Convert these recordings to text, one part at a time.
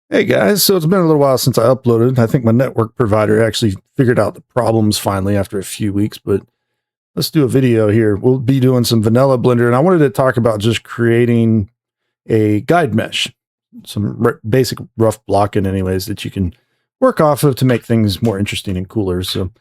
Hey guys, so it's been a little while since I uploaded. I think my network provider actually figured out the problems finally after a few weeks, but let's do a video here. We'll be doing some vanilla Blender, and I wanted to talk about just creating a guide mesh, some basic rough blocking anyways that you can work off of to make things more interesting and cooler. So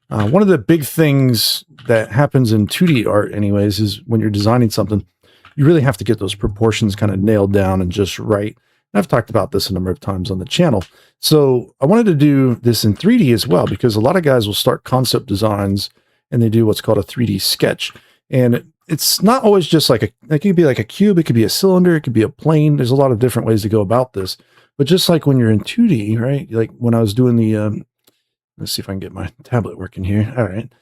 one of the big things that happens in 2D art anyways is when you're designing something, you really have to get those proportions kind of nailed down and just right. And I've talked about this a number of times on the channel. So I wanted to do this in 3D as well, because a lot of guys will start concept designs and they do what's called a 3D sketch. And it's not always just like it could be like a cube, it could be a cylinder, it could be a plane. There's a lot of different ways to go about this. But just like when you're in 2D, right? Like when I was doing the, let's see if I can get my tablet working here. All right.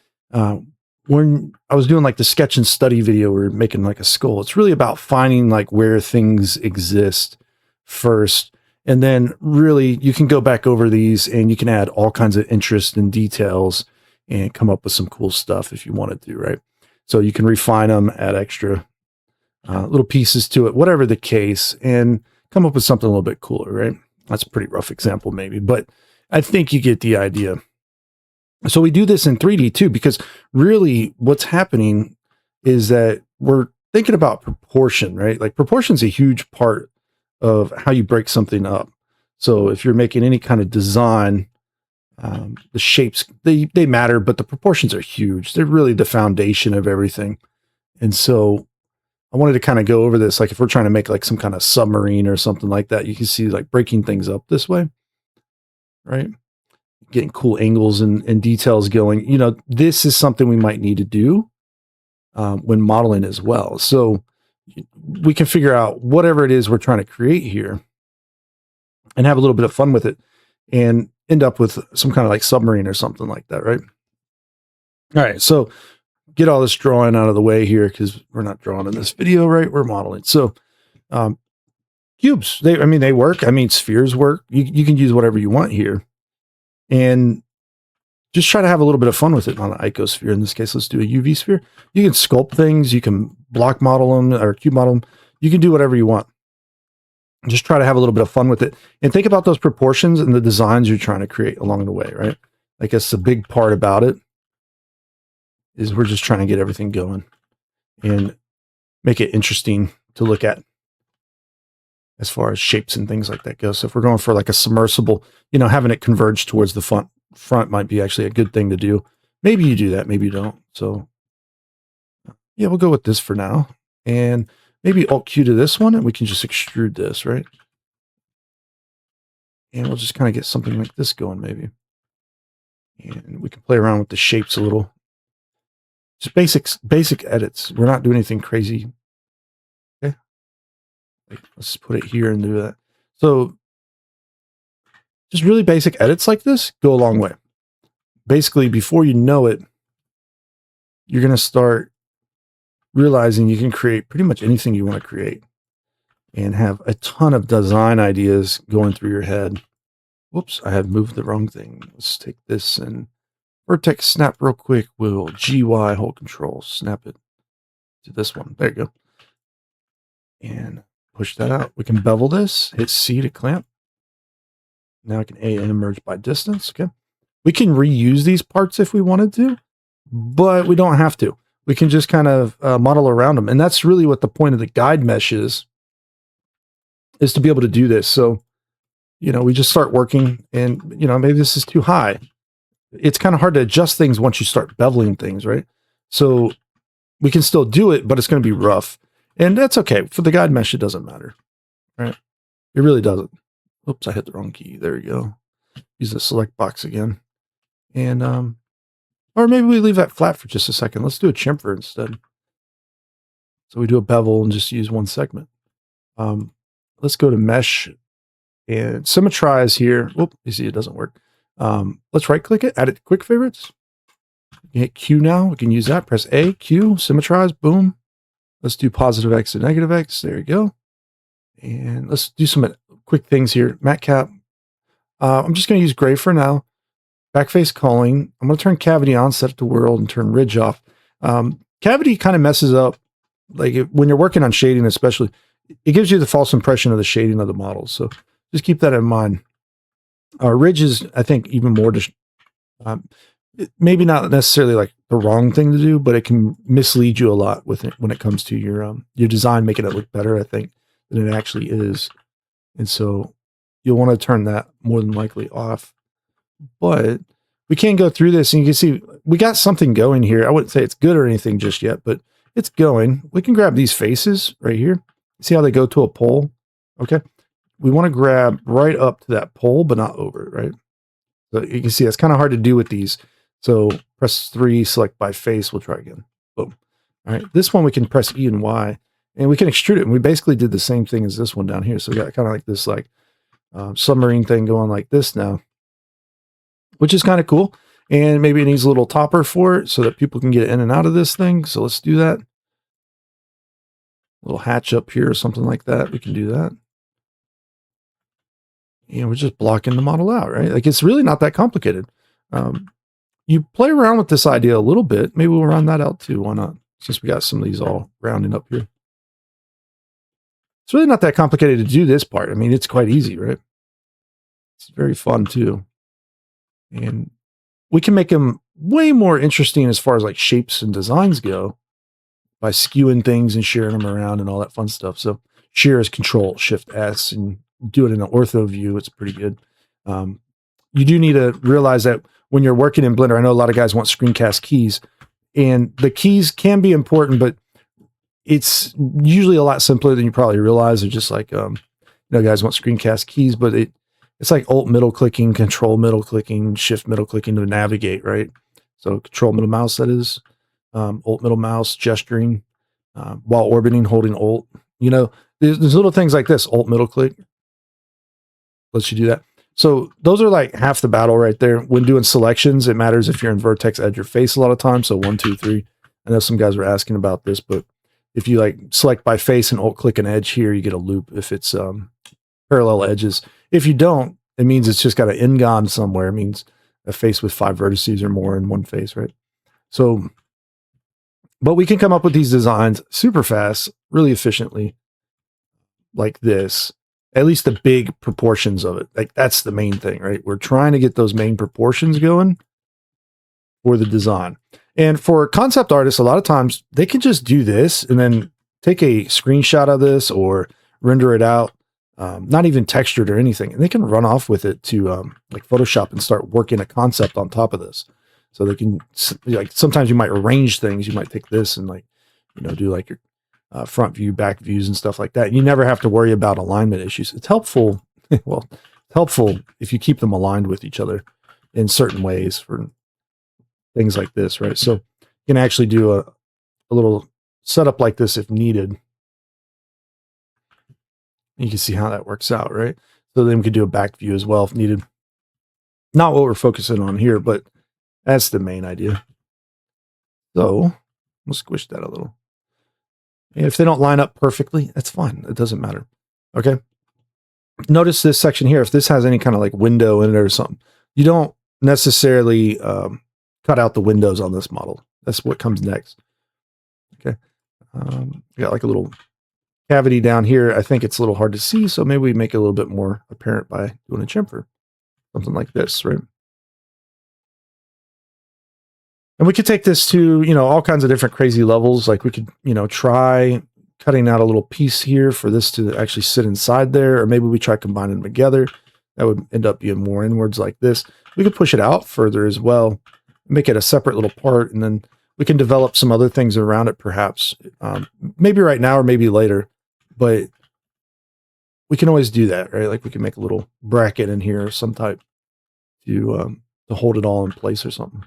When I was doing like the sketch and study video, we were making like a skull. It's really about finding like where things exist first. And then really you can go back over these and you can add all kinds of interest and details and come up with some cool stuff if you wanted to, right? So you can refine them, add extra little pieces to it, whatever the case, and come up with something a little bit cooler, right? That's a pretty rough example maybe, but I think you get the idea. So we do this in 3D too, because really what's happening is that we're thinking about proportion, right? Like proportion's a huge part of how you break something up. So if you're making any kind of design, the shapes, they matter, but the proportions are huge. They're really the foundation of everything. And so I wanted to kind of go over this. Like if we're trying to make like some kind of submarine or something like that, you can see like breaking things up this way, right? Getting cool angles and details going. You know, this is something we might need to do when modeling as well. So we can figure out whatever it is we're trying to create here and have a little bit of fun with it and end up with some kind of like submarine or something like that, right? All right, so get all this drawing out of the way here because we're not drawing in this video, right? We're modeling. So cubes, they work. I mean, spheres work. You can use whatever you want here. And just try to have a little bit of fun with it on an icosphere. In this case, let's do a UV sphere. You can sculpt things, you can block model them or cube model them. You can do whatever you want. Just try to have a little bit of fun with it. And think about those proportions and the designs you're trying to create along the way, right? I guess the big part about it is we're just trying to get everything going and make it interesting to look at as far as shapes and things like that go. So if we're going for like a submersible, you know, having it converge towards the front might be actually a good thing to do. Maybe you do that, maybe you don't. So yeah, we'll go with this for now. And maybe Alt Q to this one, and we can just extrude this, right? And we'll just kind of get something like this going maybe. And we can play around with the shapes a little. Just basic edits. We're not doing anything crazy. Okay. Let's put it here and do that. So just really basic edits like this go a long way. Basically, before you know it, you're going to start realizing you can create pretty much anything you want to create and have a ton of design ideas going through your head. Whoops, I have moved the wrong thing. Let's take this and vertex snap real quick. We'll GY hold control, snap it to this one. There you go. And push that out. We can bevel this, hit C to clamp. Now I can A and merge by distance. Okay. We can reuse these parts if we wanted to, but we don't have to. We can just kind of model around them. And that's really what the point of the guide mesh is to be able to do this. So, you know, we just start working and, you know, maybe this is too high. It's kind of hard to adjust things once you start beveling things, right? So we can still do it, but it's going to be rough. And that's okay. For the guide mesh, it doesn't matter, right? It really doesn't. Oops, I hit the wrong key. There you go. Use the select box again. And, or maybe we leave that flat for just a second. Let's do a chamfer instead. So we do a bevel and just use one segment. Let's go to mesh and symmetrize here. Whoop, you see it doesn't work. Let's right click it, add it to quick favorites. You hit Q now. We can use that. Press A, Q, symmetrize, boom. Let's do positive X and negative X. There you go. And let's do some quick things here. Matte cap. I'm just going to use gray for now. Backface culling. I'm going to turn cavity on, set it to world, and turn ridge off. Cavity kind of messes up, like when you're working on shading especially, it gives you the false impression of the shading of the model. So just keep that in mind. Ridge is, I think, even more maybe not necessarily like the wrong thing to do, but it can mislead you a lot with it when it comes to your design, making it look better, I think, than it actually is. And so you'll want to turn that more than likely off. But we can go through this and you can see we got something going here. I wouldn't say it's good or anything just yet, but it's going. We can grab these faces right here. See how they go to a pole? Okay. We want to grab right up to that pole, but not over it, right? So you can see it's kind of hard to do with these. So press 3, select by face. We'll try again. Boom. All right. This one we can press E and Y, and we can extrude it. And we basically did the same thing as this one down here. So we got kind of like this submarine thing going like this now, which is kind of cool. And maybe it needs a little topper for it so that people can get in and out of this thing. So let's do that. A little hatch up here or something like that. We can do that. And we're just blocking the model out, right? Like it's really not that complicated. You play around with this idea a little bit. Maybe we'll round that out too. Why not? Since we got some of these all rounding up here. It's really not that complicated to do this part. I mean, it's quite easy, right? It's very fun too. And we can make them way more interesting as far as like shapes and designs go by skewing things and sharing them around and all that fun stuff. So share is Control Shift S and do it in an ortho view. It's pretty good. You do need to realize that when you're working in Blender, I know a lot of guys want screencast keys, and the keys can be important, but it's usually a lot simpler than you probably realize. They're just like, guys want screencast keys, but it's like Alt middle clicking, Control middle clicking, Shift middle clicking to navigate, right? So Control middle mouse, that is, Alt middle mouse, gesturing, while orbiting, holding Alt. There's little things like this, Alt middle click lets you do that. So those are like half the battle right there. When doing selections, it matters if you're in vertex, edge, or face a lot of times. So 1, 2, 3. I know some guys were asking about this, but if you like select by face and alt click an edge here, you get a loop if it's parallel edges. If you don't, it means it's just got an n-gon somewhere. It means a face with 5 vertices or more in one face, right? So, but we can come up with these designs super fast, really efficiently, like this. At least the big proportions of it. Like that's the main thing, right? We're trying to get those main proportions going for the design. And for concept artists, a lot of times they can just do this and then take a screenshot of this or render it out, not even textured or anything. And they can run off with it to like Photoshop and start working a concept on top of this. So they can, like, sometimes you might arrange things. You might take this and like, do like your front view, back views and stuff like that. You never have to worry about alignment issues. It's helpful. Well, it's helpful if you keep them aligned with each other in certain ways for things like this, right? So you can actually do a little setup like this if needed. You can see how that works out, right? So then we could do a back view as well if needed. Not what we're focusing on here, but that's the main idea. So we'll squish that a little. And if they don't line up perfectly, that's fine. It doesn't matter. Okay. Notice this section here. If this has any kind of like window in it or something, you don't necessarily cut out the windows on this model. That's what comes next. Okay. We got like a little cavity down here. I think it's a little hard to see, so maybe we make it a little bit more apparent by doing a chamfer. Something like this, right? And we could take this to, all kinds of different crazy levels. Like we could, try cutting out a little piece here for this to actually sit inside there, or maybe we try combining them together. That would end up being more inwards like this. We could push it out further as well, make it a separate little part, and then we can develop some other things around it, perhaps. Maybe right now or maybe later, but we can always do that, right? Like we can make a little bracket in here of some type to hold it all in place or something.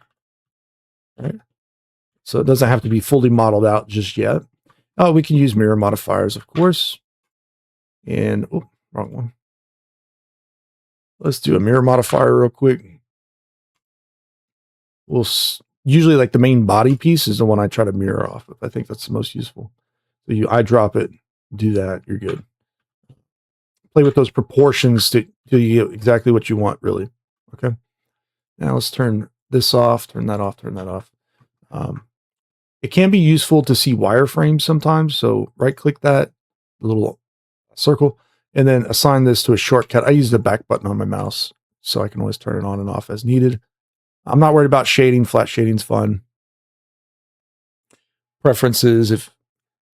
Right. So it doesn't have to be fully modeled out just yet. Oh, we can use mirror modifiers, of course. And, oh, wrong one. Let's do a mirror modifier real quick. We'll usually like the main body piece is the one I try to mirror off of. I think that's the most useful. So you eyedrop it, do that, you're good. Play with those proportions to you get exactly what you want, really. Okay. Now let's turn this off, turn that off, turn that off. It can be useful to see wireframes sometimes. So right click that little circle and then assign this to a shortcut. I use the back button on my mouse, so I can always turn it on and off as needed. I'm not worried about shading. Flat shading's fun. Preferences, if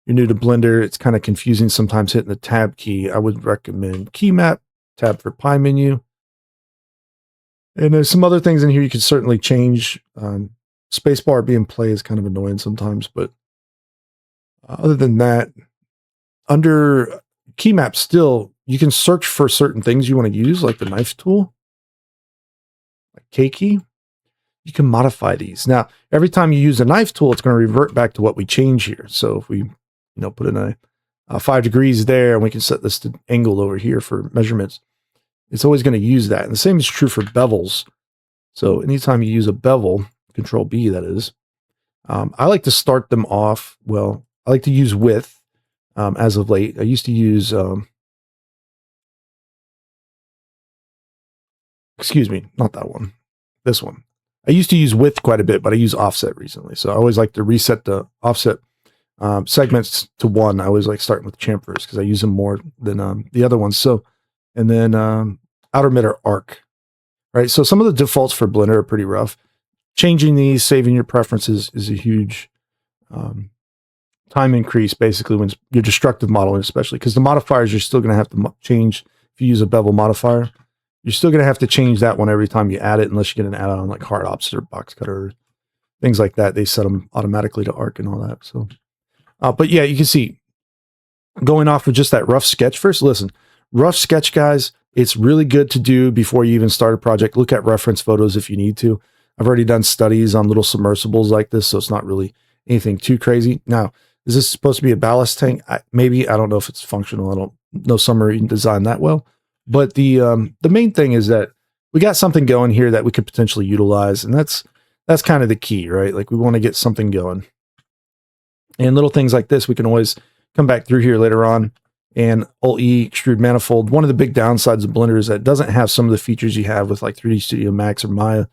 you're new to Blender, it's kind of confusing sometimes hitting the tab key. I would recommend key map, tab for pie menu. And there's some other things in here you could certainly change. Spacebar being play is kind of annoying sometimes, but other than that, under key map still, you can search for certain things you want to use, like the knife tool, like K key. You can modify these. Now, every time you use a knife tool, it's going to revert back to what we change here. So if we, put in a 5 degrees there, and we can set this to angle over here for measurements, it's always going to use that. And the same is true for bevels. So anytime you use a bevel, Control B, that is, I like to start them off. Well, I like to use width as of late. I used to use, excuse me, not that one, this one. I used to use width quite a bit, but I use offset recently. So I always like to reset the offset segments to 1. I always like starting with chamfers because I use them more than the other ones. So, and then outer emitter arc, right? So some of the defaults for Blender are pretty rough. Changing these, saving your preferences is a huge time increase, basically, when you're destructive modeling, especially because the modifiers you're still going to have to change. If you use a bevel modifier, you're still going to have to change that one every time you add it, unless you get an add-on like hard ops or box cutter or things like that. They set them automatically to arc and all that. So, but yeah, you can see going off of just that rough sketch first. Listen, rough sketch, guys, it's really good to do before you even start a project. Look at reference photos if you need to. I've already done studies on little submersibles like this, so it's not really anything too crazy. Now, is this supposed to be a ballast tank? Maybe. I don't know if it's functional. I don't know submarine design that well. But the main thing is that we got something going here that we could potentially utilize, and that's kind of the key, right? Like, we want to get something going. And little things like this, we can always come back through here later on and Alt-E, extrude manifold. One of the big downsides of Blender is that it doesn't have some of the features you have with like 3D Studio Max or Maya.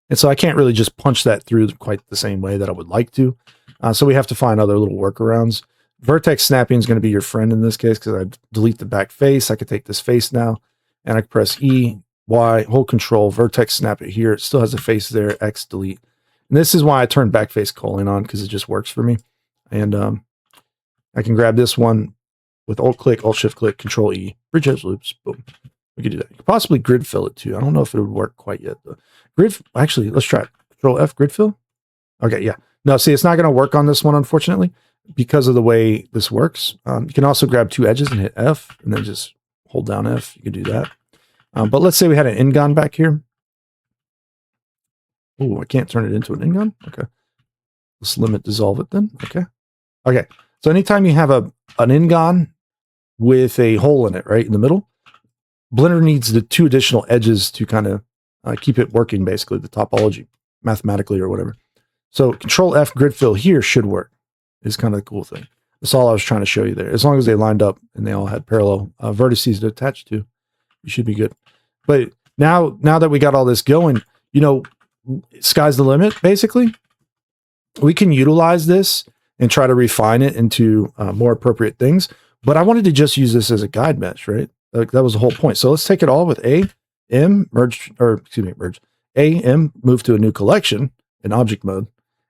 And so I can't really just punch that through quite the same way that I would like to. So we have to find other little workarounds. Vertex snapping is going to be your friend in this case, because I delete the back face. I could take this face now, and I can press E, Y, hold Control, vertex snap it here. It still has a face there, X, delete. And this is why I turn backface culling on, because it just works for me. And I can grab this one with Alt-click, Alt-Shift-click, Control-E, bridge edge loops, boom. We could do that. You could possibly grid fill it too. I don't know if it would work quite yet, though. Actually, let's try it. Control-F, grid fill. Okay, yeah. No, see, it's not going to work on this one, unfortunately, because of the way this works. You can also grab 2 edges and hit F, and then just hold down F. You can do that. But let's say we had an N-gon back here. Oh, I can't turn it into an N-gon? Okay. Let's limit dissolve it then. Okay. Okay. So anytime you have an N-gon with a hole in it, right, in the middle, Blender needs the 2 additional edges to kind of keep it working, basically, the topology, mathematically or whatever. So Control F grid fill here should work, is kind of the cool thing. That's all I was trying to show you there. As long as they lined up and they all had parallel vertices to attach to, you should be good. But now that we got all this going, sky's the limit, basically. We can utilize this and try to refine it into more appropriate things. But I wanted to just use this as a guide mesh, right? Like, that was the whole point. So let's take it all with A, M, merge, A, M, move to a new collection in object mode.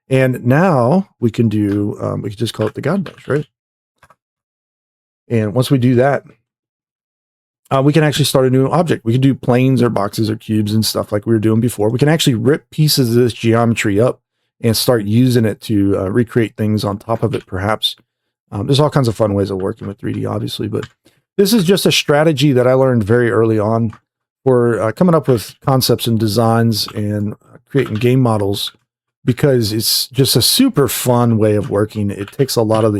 And now we can do, we can just call it the guide mesh, right? And once we do that, we can actually start a new object. We can do planes or boxes or cubes and stuff like we were doing before. We can actually rip pieces of this geometry up and start using it to recreate things on top of it, perhaps. There's all kinds of fun ways of working with 3D, obviously, but this is just a strategy that I learned very early on for coming up with concepts and designs and creating game models, because it's just a super fun way of working. It takes a lot of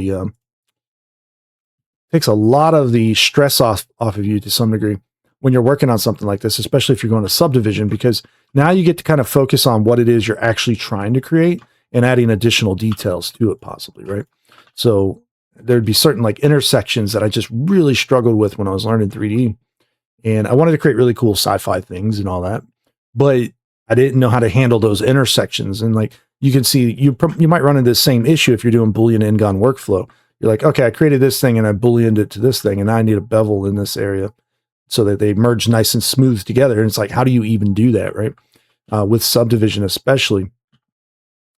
the stress off of you to some degree when you're working on something like this, especially if you're going to subdivision, because now you get to kind of focus on what it is you're actually trying to create and adding additional details to it, possibly, right? So there'd be certain like intersections that I just really struggled with when I was learning 3D. And I wanted to create really cool sci-fi things and all that, but I didn't know how to handle those intersections. And like, you can see, you might run into the same issue if you're doing Boolean N-gon workflow. You're like, okay, I created this thing and I booleaned it to this thing, and now I need a bevel in this area so that they merge nice and smooth together. And it's like, how do you even do that, right? With subdivision especially.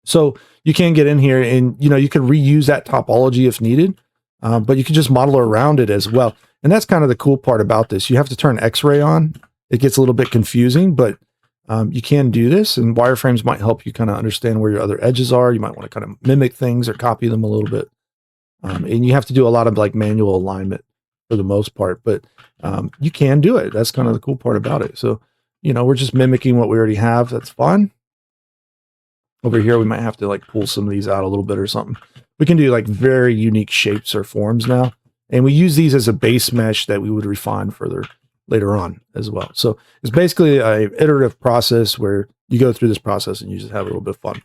So you can get in here and, you could reuse that topology if needed, but you can just model around it as well. And that's kind of the cool part about this. You have to turn X-ray on. It gets a little bit confusing, but you can do this, and wireframes might help you kind of understand where your other edges are. You might want to kind of mimic things or copy them a little bit. And you have to do a lot of like manual alignment for the most part, but you can do it. That's kind of the cool part about it. So, we're just mimicking what we already have. That's fine. Over here, we might have to like pull some of these out a little bit or something. We can do like very unique shapes or forms now. And we use these as a base mesh that we would refine further later on as well. So it's basically an iterative process where you go through this process and you just have a little bit of fun.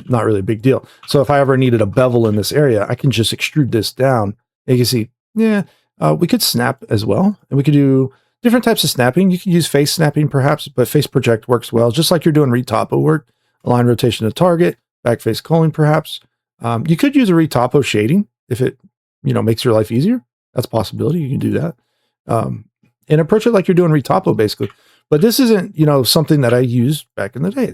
Not really a big deal. So if I ever needed a bevel in this area, I can just extrude this down. And you can see, we could snap as well. And we could do different types of snapping. You can use face snapping perhaps, but face project works well. Just like you're doing retopo work, align rotation to target, back face culling perhaps. You could use a retopo shading if it, makes your life easier. That's a possibility. You can do that. And approach it like you're doing retopo basically. But this isn't, something that I used back in the day.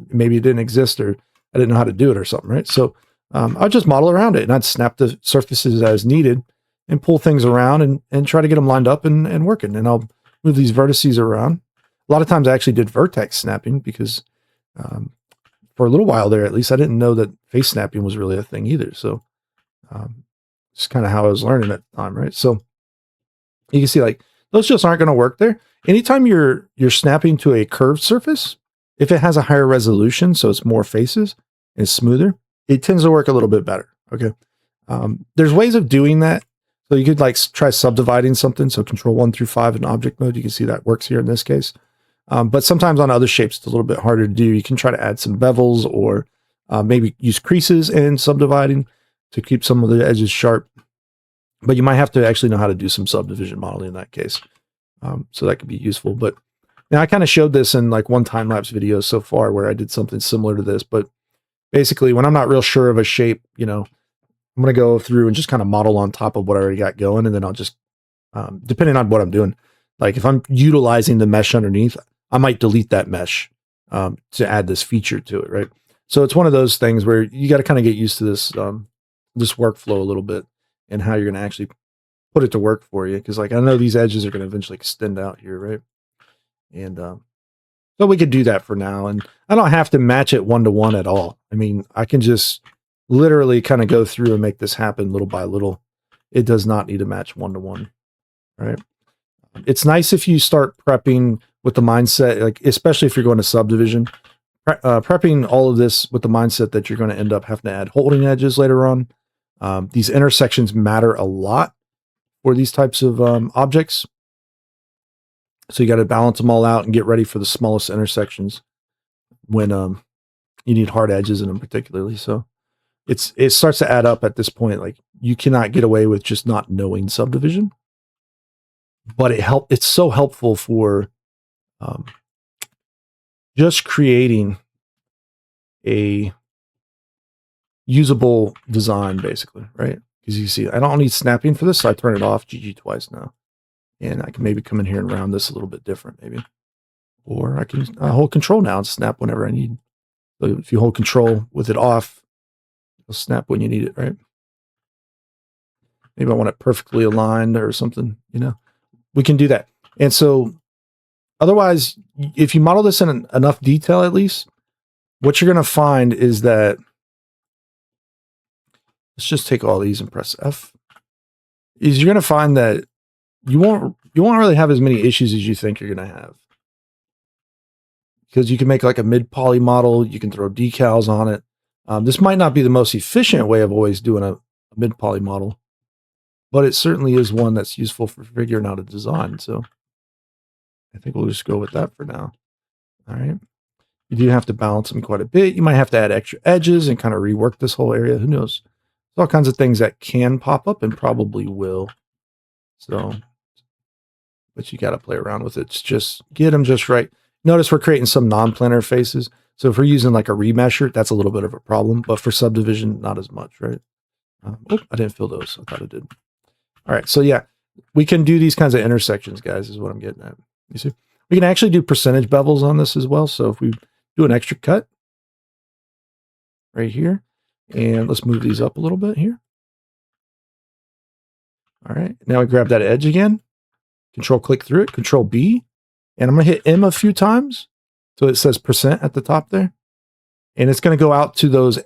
Maybe it didn't exist, or I didn't know how to do it or something, right? So I'll just model around it, and I'd snap the surfaces as needed and pull things around and try to get them lined up and working. And I'll move these vertices around. A lot of times I actually did vertex snapping because for a little while there, at least, I didn't know that face snapping was really a thing either. So it's kind of how I was learning at the time, right? So you can see like those just aren't going to work there. Anytime you're snapping to a curved surface, if it has a higher resolution, so it's more faces and smoother, it tends to work a little bit better. Okay. There's ways of doing that. So you could like try subdividing something. So control 1 through 5 in object mode. You can see that works here in this case. But sometimes on other shapes, it's a little bit harder to do. You can try to add some bevels or maybe use creases in subdividing to keep some of the edges sharp. But you might have to actually know how to do some subdivision modeling in that case. So that could be useful. But now I kind of showed this in like one time-lapse video so far where I did something similar to this. But basically, when I'm not real sure of a shape, I'm going to go through and just kind of model on top of what I already got going. And then I'll just, depending on what I'm doing, like if I'm utilizing the mesh underneath, I might delete that mesh to add this feature to it, right? So it's one of those things where you got to kind of get used to this this workflow a little bit and how you're going to actually put it to work for you. Because like I know these edges are going to eventually extend out here, right? And so we could do that for now. And I don't have to match it 1-to-1 at all. I mean, I can just literally kind of go through and make this happen little by little. It does not need to match 1-to-1, right? It's nice if you start prepping with the mindset, like especially if you're going to subdivision, prepping all of this with the mindset that you're going to end up having to add holding edges later on. These intersections matter a lot for these types of objects. So you got to balance them all out and get ready for the smallest intersections when you need hard edges in them particularly. So it starts to add up at this point. Like you cannot get away with just not knowing subdivision. But it's so helpful for just creating a usable design, basically, right? Because you see, I don't need snapping for this, so I turn it off GG twice now. And I can maybe come in here and round this a little bit different, maybe. Or I can hold control now and snap whenever I need. So if you hold control with it off, it'll snap when you need it, right? Maybe I want it perfectly aligned or something, we can do that. And so otherwise, if you model this in enough detail, at least, what you're going to find is that, let's just take all these and press F, is you're going to find that you won't really have as many issues as you think you're going to have. Because you can make like a mid-poly model, you can throw decals on it. This might not be the most efficient way of always doing a mid-poly model, but it certainly is one that's useful for figuring out a design. So I think we'll just go with that for now. All right. You do have to balance them quite a bit. You might have to add extra edges and kind of rework this whole area. Who knows? There's all kinds of things that can pop up and probably will. So, but you got to play around with it. It's just get them just right. Notice we're creating some non-planar faces. So if we're using like a remesher, that's a little bit of a problem, but for subdivision, not as much, right? Oh, I didn't fill those. I thought I did. All right. So yeah, we can do these kinds of intersections, guys, is what I'm getting at. You see, we can actually do percentage bevels on this as well. So if we do an extra cut right here, and let's move these up a little bit here. All right. Now we grab that edge again, control click through it, control B, and I'm going to hit M a few times. So it says percent at the top there. And it's going to go out to those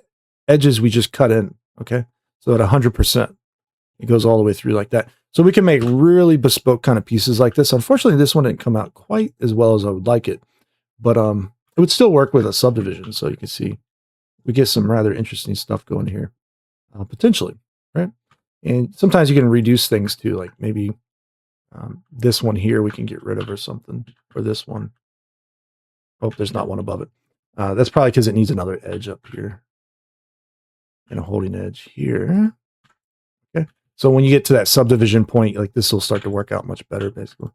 edges we just cut in. Okay. So at 100%, it goes all the way through like that. So we can make really bespoke kind of pieces like this. Unfortunately, this one didn't come out quite as well as I would like it, but it would still work with a subdivision. So you can see we get some rather interesting stuff going here, potentially, right? And sometimes you can reduce things too, like maybe this one here we can get rid of or something, or this one. Oh, there's not one above it. That's probably because it needs another edge up here and a holding edge here. Okay. So when you get to that subdivision point, like this will start to work out much better, basically.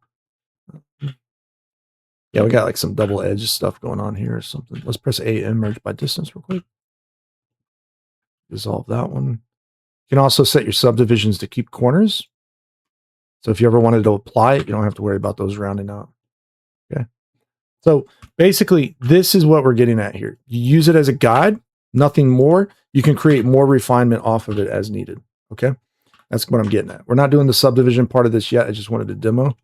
Yeah, we got like some double edge stuff going on here or something. Let's press A and merge by distance real quick. Dissolve that one. You can also set your subdivisions to keep corners. So if you ever wanted to apply it, you don't have to worry about those rounding out. Okay. So basically, this is what we're getting at here. You use it as a guide, nothing more. You can create more refinement off of it as needed. Okay. That's what I'm getting at. We're not doing the subdivision part of this yet. I just wanted to demo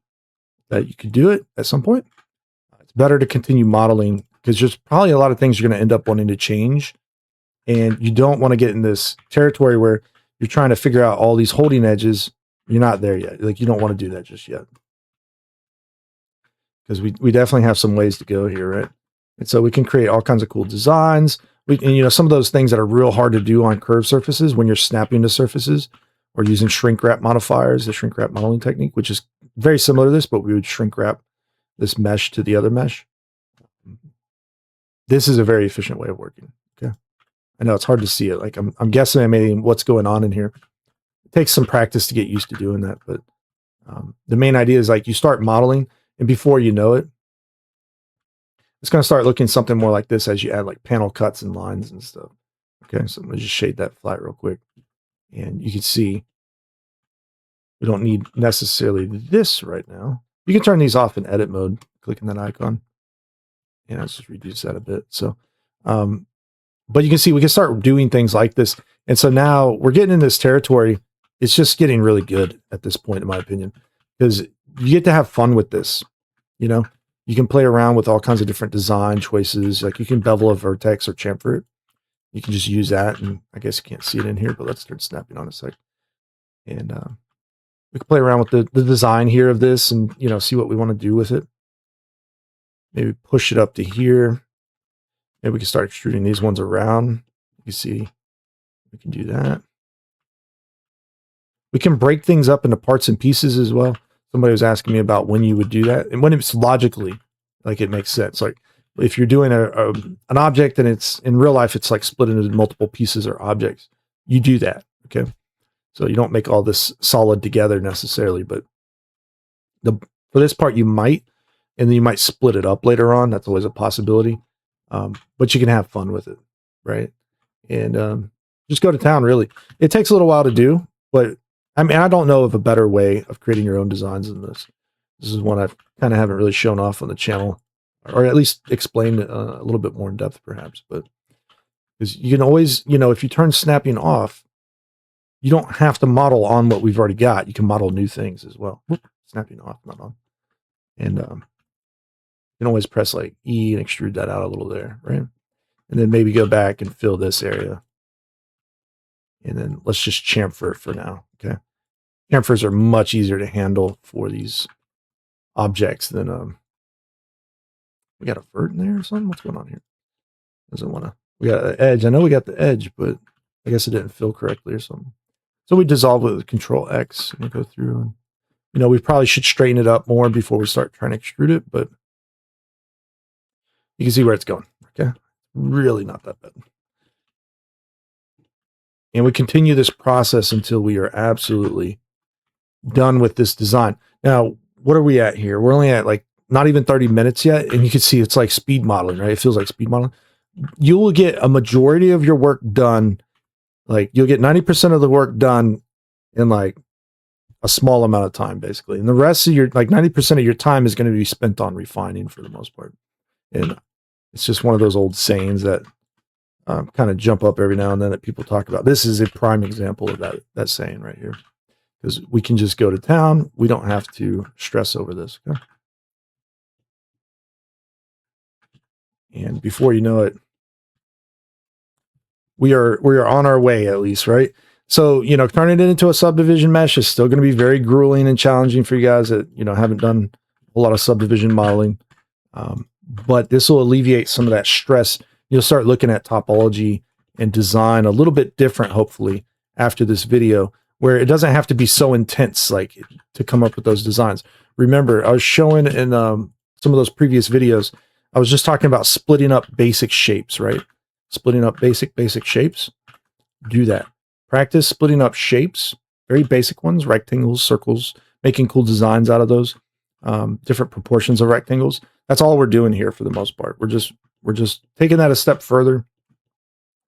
that you could do it at some point. It's better to continue modeling because there's probably a lot of things you're going to end up wanting to change. And you don't want to get in this territory where you're trying to figure out all these holding edges. You're not there yet. Like you don't want to do that just yet. Because we definitely have some ways to go here, right? And so we can create all kinds of cool designs. And some of those things that are real hard to do on curved surfaces when you're snapping to surfaces or using shrink wrap modifiers, the shrink wrap modeling technique, which is very similar to this, but we would shrink wrap this mesh to the other mesh. This is a very efficient way of working. Okay. I know it's hard to see it. Like I'm guessing what's going on in here. It takes some practice to get used to doing that, but the main idea is like you start modeling, and before you know it, it's going to start looking something more like this as you add like panel cuts and lines and stuff. Okay, so I'm going to just shade that flat real quick, and you can see we don't need necessarily this right now. You can turn these off in edit mode, clicking that icon, and let's just reduce that a bit. So, but you can see we can start doing things like this, and so now we're getting in this territory. It's just getting really good at this point, in my opinion, because you get to have fun with this. You can play around with all kinds of different design choices. Like you can bevel a vertex or chamfer it. You can just use that, and I guess you can't see it in here, but let's start snapping on a sec. And we can play around with the design here of this, and see what we want to do with it. Maybe push it up to here. Maybe we can start extruding these ones around. You see, we can do that. We can break things up into parts and pieces as well. Somebody was asking me about when you would do that, and when it's logically, like it makes sense. Like if you're doing an object and it's in real life, it's like split into multiple pieces or objects. You do that, okay? So you don't make all this solid together necessarily, but for this part you might, and then you might split it up later on. That's always a possibility, but you can have fun with it, right? And just go to town. Really, it takes a little while to do, but I don't know of a better way of creating your own designs than this. This is one I've kind of haven't really shown off on the channel, or at least explained a little bit more in depth, perhaps. But because you can always, if you turn snapping off, you don't have to model on what we've already got. You can model new things as well. Whoop, snapping off, not on. And you can always press like E and extrude that out a little there, right? And then maybe go back and fill this area. And then let's just chamfer it for now, okay? Chamfers are much easier to handle for these objects than we got a vert in there or something. What's going on here? Doesn't want to. We got an edge. I know we got the edge, but I guess it didn't fill correctly or something. So we dissolve it with Control X and go through. And we probably should straighten it up more before we start trying to extrude it, but you can see where it's going. Okay, really not that bad. And we continue this process until we are absolutely done with this design. Now, what are we at here? We're only at like not even 30 minutes yet. And you can see it's like speed modeling, right? It feels like speed modeling. You will get a majority of your work done Like you'll get 90% of the work done in like a small amount of time, basically. And the rest of your, like 90% of your time is going to be spent on refining for the most part. And it's just one of those old sayings that kind of jump up every now and then that people talk about. This is a prime example of that saying right here, because we can just go to town. We don't have to stress over this. Okay? And before you know it, we are on our way, at least, right? So, turning it into a subdivision mesh is still going to be very grueling and challenging for you guys that, haven't done a lot of subdivision modeling. But this will alleviate some of that stress. You'll start looking at topology and design a little bit different, hopefully, after this video, where it doesn't have to be so intense, like to come up with those designs. Remember, I was showing in some of those previous videos, I was just talking about splitting up basic shapes, right? Splitting up basic shapes. Do that. Practice splitting up shapes, very basic ones, rectangles, circles, making cool designs out of those, different proportions of rectangles. That's all we're doing here for the most part. We're just taking that a step further.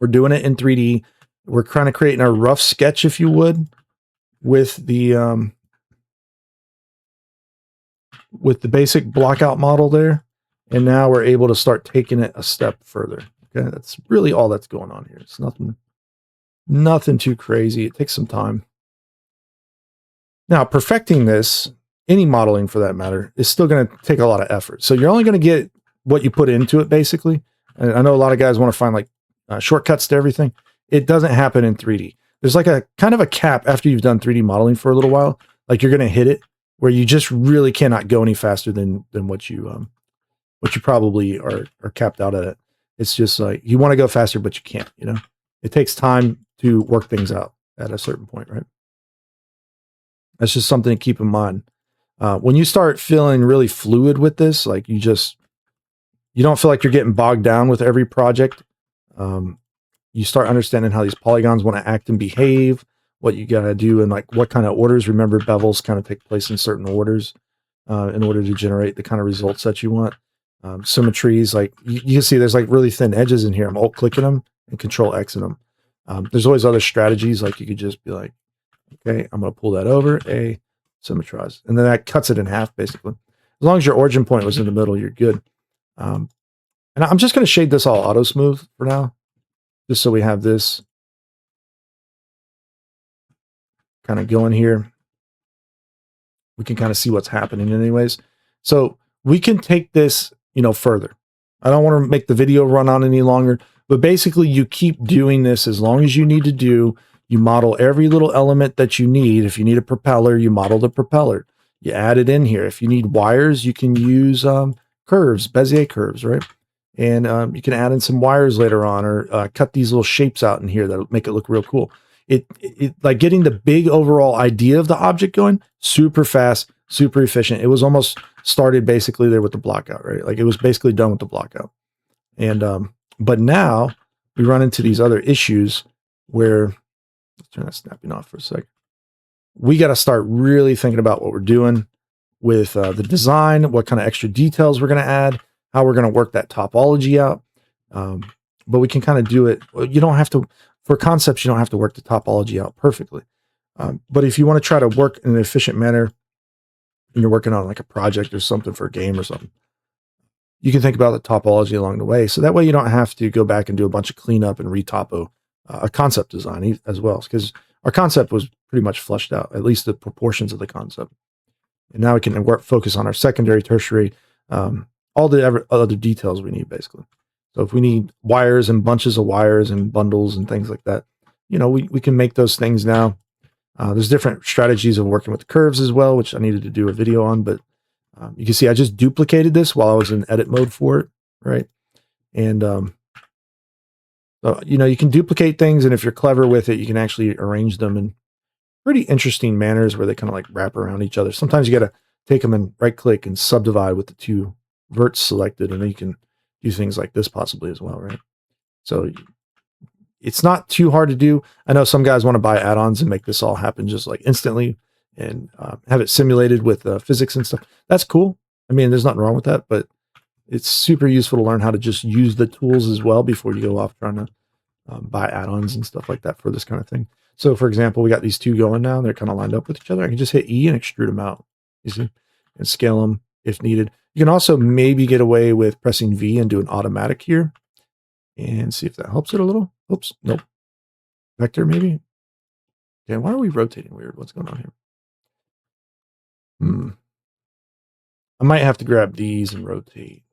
We're doing it in 3D. We're kind of creating a rough sketch, if you would, with the basic blockout model there. And now we're able to start taking it a step further. Okay, that's really all that's going on here. It's nothing too crazy. It takes some time. Now, perfecting this, any modeling for that matter, is still going to take a lot of effort. So you're only going to get what you put into it, basically. And I know a lot of guys want to find like shortcuts to everything. It doesn't happen in 3D. There's like a kind of a cap after you've done 3D modeling for a little while. Like you're going to hit it where you just really cannot go any faster than what you probably are capped out at it. It's just like you want to go faster, but you can't. It takes time to work things out at a certain point, right? That's just something to keep in mind. When you start feeling really fluid with this, like you don't feel like you're getting bogged down with every project. You start understanding how these polygons want to act and behave, what you got to do, and like what kind of orders. Remember, bevels kind of take place in certain orders in order to generate the kind of results that you want. Symmetries, like you can see there's like really thin edges in here. I'm alt clicking them and control Xing them. There's always other strategies, like you could just be like, okay, I'm going to pull that over, symmetrize. And then that cuts it in half, basically. As long as your origin point was in the middle, you're good. And I'm just going to shade this all auto smooth for now, just so we have this kind of going here. We can kind of see what's happening anyways. So we can take this, further. I don't want to make the video run on any longer, but basically you keep doing this as long as you need to do. You model every little element that you need. If you need a propeller, you model the propeller. You add it in here. If you need wires, you can use curves, Bezier curves, right? And you can add in some wires later on, or cut these little shapes out in here that'll make it look real cool. It like getting the big overall idea of the object going, super fast, super efficient. It was almost started basically there with the blockout, right? Like it was basically done with the blockout. And but now we run into these other issues where, let's turn that snapping off for a second. We got to start really thinking about what we're doing with the design, what kind of extra details we're going to add, how we're going to work that topology out. But we can kind of do it. You don't have to, for concepts, you don't have to work the topology out perfectly. But if you want to try to work in an efficient manner, and you're working on like a project or something for a game or something, you can think about the topology along the way. So that way you don't have to go back and do a bunch of cleanup and retopo a concept design as well. Because our concept was pretty much fleshed out, at least the proportions of the concept. And now we can focus on our secondary, tertiary, all the other details we need, basically. So if we need wires and bunches of wires and bundles and things like that, we can make those things now. There's different strategies of working with the curves as well, which I needed to do a video on, but you can see I just duplicated this while I was in edit mode for it, right? And, so, you can duplicate things, and if you're clever with it, you can actually arrange them in pretty interesting manners where they kind of like wrap around each other. Sometimes you got to take them and right click and subdivide with the two verts selected, and then you can do things like this possibly as well, right? So it's not too hard to do. I know some guys want to buy add-ons and make this all happen just like instantly and have it simulated with physics and stuff. That's cool. I mean, there's nothing wrong with that, but it's super useful to learn how to just use the tools as well before you go off trying to buy add-ons and stuff like that for this kind of thing. So for example, we got these two going now. They're kind of lined up with each other. I can just hit E and extrude them out, you see, and scale them if needed. You can also maybe get away with pressing V and do an automatic here and see if that helps it a little. Oops, nope. Vector maybe. Okay, why are we rotating weird? What's going on here? I might have to grab these and rotate.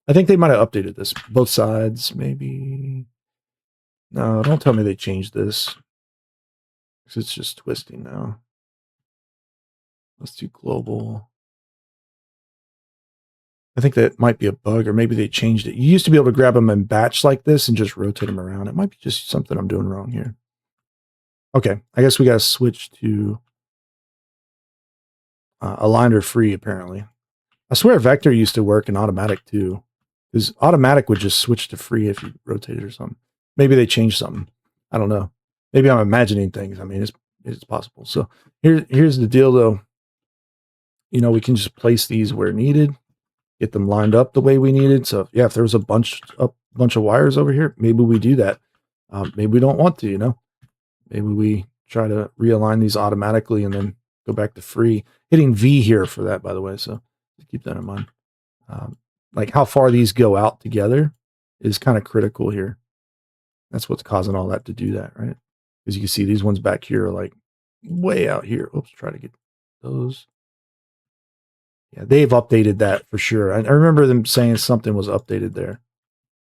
I think they might have updated this. Both sides, maybe. No, don't tell me they changed this. Because it's just twisting now. Let's do global. I think that might be a bug, or maybe they changed it. You used to be able to grab them in batch like this and just rotate them around. It might be just something I'm doing wrong here. Okay, I guess we got to switch to aligned or free, apparently. I swear vector used to work in automatic too. Because automatic would just switch to free if you rotate it or something. Maybe they changed something. I don't know. Maybe I'm imagining things. I mean, it's possible. So here's the deal, though. You know, we can just place these where needed, get them lined up the way we needed. So yeah, if there was a bunch of wires over here, maybe we do that. Maybe we don't want to. You know, maybe we try to realign these automatically and then go back to free. Hitting V here for that, by the way. So keep that in mind. Like how far these go out together is kind of critical here. That's what's causing all that to do that, right? Because you can see these ones back here are like way out here. Oops, try to get those. Yeah, they've updated that for sure. I remember them saying something was updated there.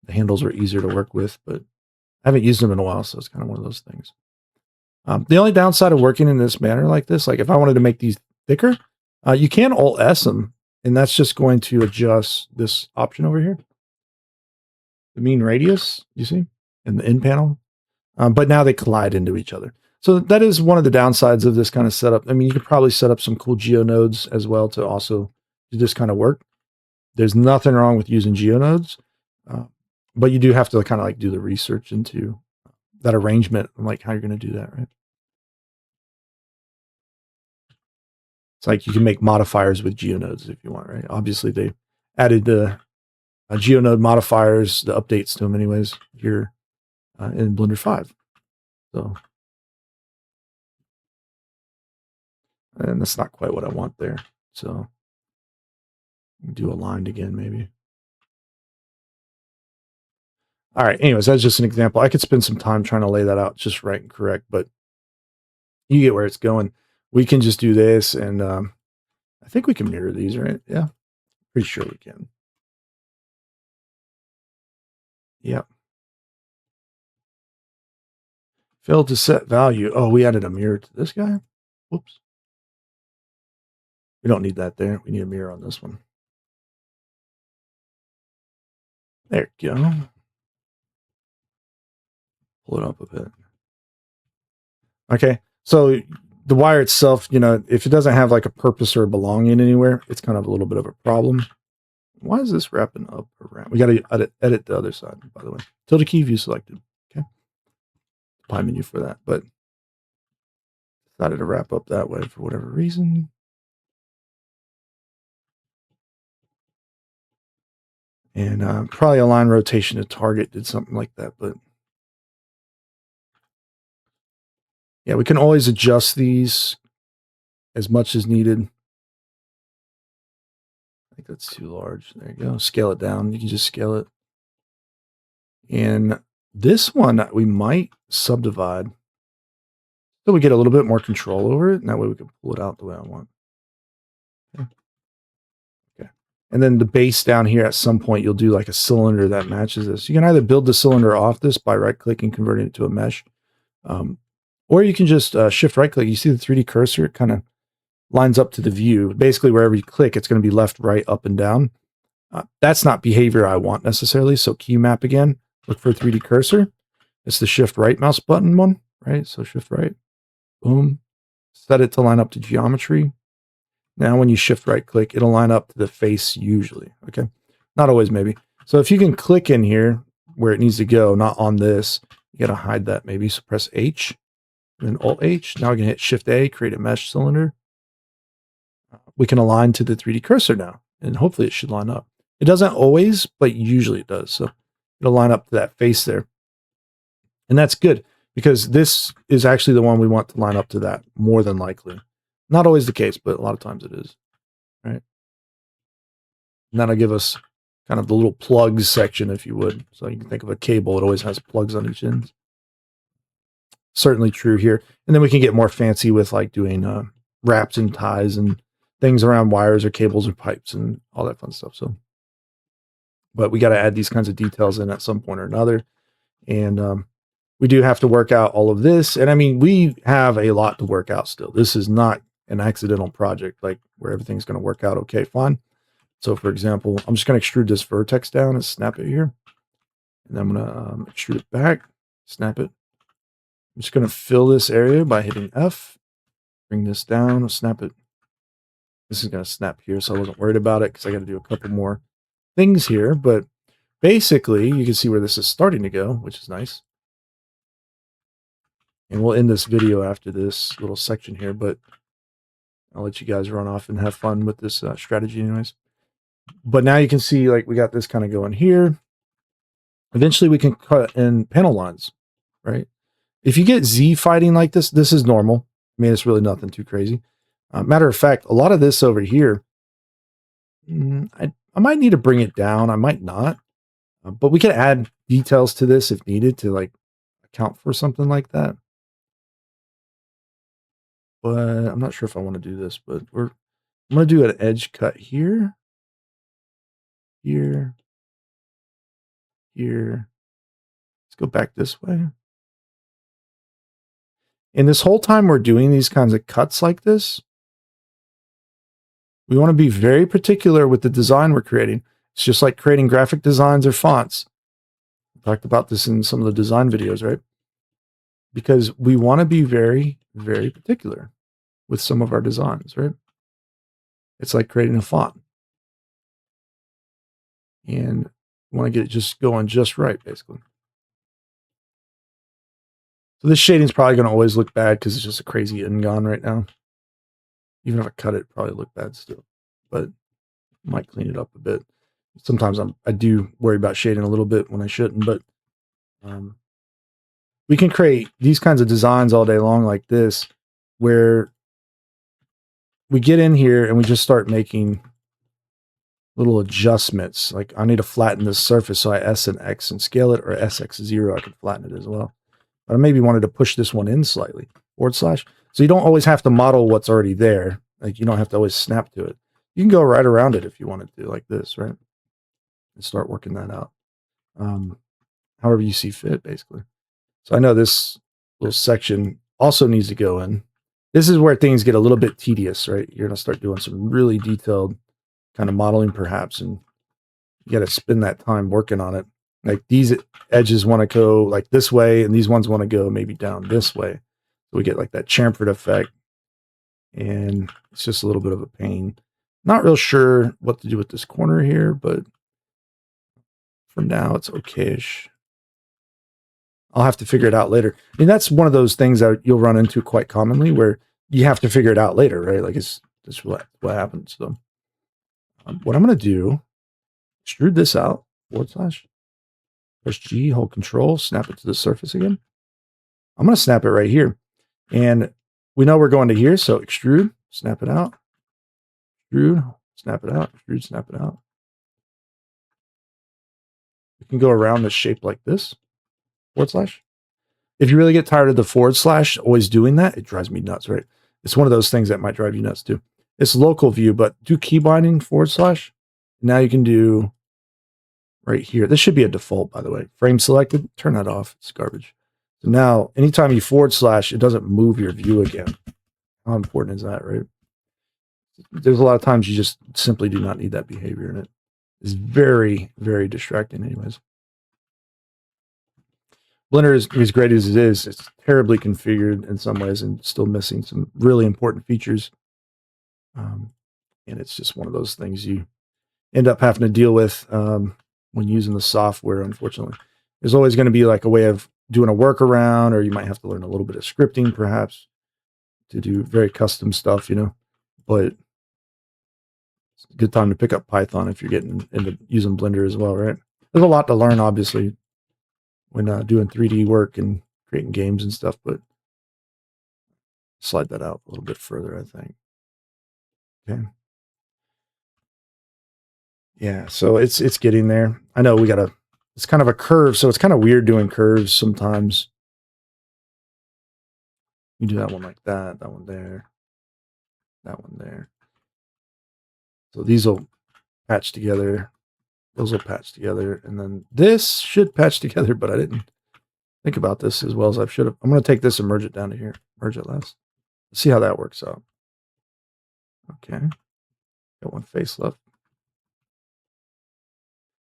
The handles were easier to work with, but I haven't used them in a while, so it's kind of one of those things. The only downside of working in this manner like this, like if I wanted to make these thicker, you can Alt-S them, and that's just going to adjust this option over here. The mean radius, you see, in the in panel. But now they collide into each other. So that is one of the downsides of this kind of setup. I mean, you could probably set up some cool geonodes as well to also do this kind of work. There's nothing wrong with using geonodes, but you do have to kind of like do the research into that arrangement and like how you're going to do that, right? It's like you can make modifiers with geonodes if you want, right? Obviously, they added the geonode modifiers, the updates to them anyways here in Blender 5. So, and that's not quite what I want there. So do aligned again, maybe. All right. Anyways, that's just an example. I could spend some time trying to lay that out just right and correct, but you get where it's going. We can just do this, and I think we can mirror these, right? Yeah, pretty sure we can. Yep. Failed to set value. Oh, we added a mirror to this guy. Whoops. We don't need that there. We need a mirror on this one. There you go. Pull it up a bit. Okay. So the wire itself, you know, if it doesn't have like a purpose or belonging anywhere, it's kind of a little bit of a problem. Why is this wrapping up around? We got to edit the other side, by the way. Tilde key view selected. Okay. Apply menu for that, but decided to wrap up that way for whatever reason. And probably align rotation to target did something like that, but yeah, we can always adjust these as much as needed. I think that's too large. There you go. Scale it down. You can just scale it. And this one we might subdivide so we get a little bit more control over it, and that way we can pull it out the way I want. Okay. And then the base down here at some point you'll do like a cylinder that matches this. You can either build the cylinder off this by right-clicking, converting it to a mesh, or you can just shift right-click. You see the 3D cursor? It kind of lines up to the view. Basically, wherever you click, it's going to be left, right, up, and down. That's not behavior I want necessarily. So key map again. Look for a 3D cursor. It's the shift right mouse button one, right? So shift right. Boom. Set it to line up to geometry. Now when you shift right click, it'll line up to the face usually. Okay. Not always, maybe. So if you can click in here where it needs to go, not on this, you got to hide that maybe. So press H and then Alt H. Now we can hit Shift A, create a mesh cylinder. We can align to the 3D cursor now, and hopefully it should line up. It doesn't always, but usually it does. So it'll line up to that face there. And that's good because this is actually the one we want to line up to that more than likely. Not always the case, but a lot of times it is, right? And that'll give us kind of the little plugs section, if you would. So you can think of a cable. It always has plugs on each end. Certainly true here. And then we can get more fancy with like doing wraps and ties and things around wires or cables or pipes and all that fun stuff. So, but we got to add these kinds of details in at some point or another. And we do have to work out all of this. And I mean, we have a lot to work out still. This is not an accidental project, like where everything's going to work out okay, fine. So for example, I'm just going to extrude this vertex down and snap it here. And I'm going to extrude it back, snap it. I'm just going to fill this area by hitting F, bring this down, snap it. This is going to snap here, so I wasn't worried about it because I got to do a couple more things here. But basically, you can see where this is starting to go, which is nice. And we'll end this video after this little section here, but I'll let you guys run off and have fun with this strategy anyways. But now you can see like we got this kind of going here. Eventually we can cut in panel lines, right? If you get Z fighting like this, this is normal. I mean, it's really nothing too crazy. Matter of fact, a lot of this over here, I might need to bring it down. I might not, but we can add details to this if needed to like account for something like that. But I'm not sure if I want to do this, but I'm going to do an edge cut here, here, here. Let's go back this way. And this whole time we're doing these kinds of cuts like this, we want to be very particular with the design we're creating. It's just like creating graphic designs or fonts. I talked about this in some of the design videos, right? Because we want to be very, very particular with some of our designs, right? It's like creating a font. And we want to get it just going just right, basically. So this shading is probably going to always look bad because it's just a crazy N-gon right now. Even if I cut it, it'd probably look bad still. But I might clean it up a bit. Sometimes I do worry about shading a little bit when I shouldn't, but we can create these kinds of designs all day long like this, where we get in here and we just start making little adjustments. Like I need to flatten this surface, so I S and X and scale it, or SX0, I can flatten it as well. But I maybe wanted to push this one in slightly, /. So you don't always have to model what's already there. Like you don't have to always snap to it. You can go right around it if you wanted to, like this, right? And start working that out. However you see fit, basically. So I know this little section also needs to go in. This is where things get a little bit tedious, right? You're going to start doing some really detailed kind of modeling perhaps, and you got to spend that time working on it. Like these edges want to go like this way, and these ones want to go maybe down this way. So we get like that chamfered effect, and it's just a little bit of a pain. Not real sure what to do with this corner here, but for now it's okay-ish. I'll have to figure it out later. I mean, that's one of those things that you'll run into quite commonly where you have to figure it out later, right? Like it's just what happens. So what I'm going to do, extrude this out, /, press G, hold control, snap it to the surface again. I'm going to snap it right here. And we know we're going to here, so extrude, snap it out, extrude, snap it out, extrude, snap it out. We can go around this shape like this, /. If you really get tired of the / always doing that, it drives me nuts, right? It's one of those things that might drive you nuts too. It's local view, but do key binding /. Now you can do right here. This should be a default, by the way. Frame selected, turn that off. It's garbage. So now, anytime you /, it doesn't move your view again. How important is that, right? There's a lot of times you just simply do not need that behavior in it. It's very, very distracting anyways. Blender is as great as it is. It's terribly configured in some ways and still missing some really important features. And it's just one of those things you end up having to deal with when using the software, unfortunately. There's always going to be like a way of doing a workaround, or you might have to learn a little bit of scripting perhaps to do very custom stuff, you know. But it's a good time to pick up Python if you're getting into using Blender as well, right? There's a lot to learn, obviously. when doing 3D work and creating games and stuff, but slide that out a little bit further, I think. Okay. Yeah, so it's getting there. I know it's kind of a curve, so it's kind of weird doing curves sometimes. You do that one like that one there, that one there. So these will patch together. Those will patch together, and then this should patch together, but I didn't think about this as well as I should have. I'm going to take this and merge it down to here. Merge it last. Let's see how that works out. Okay. Got one face left.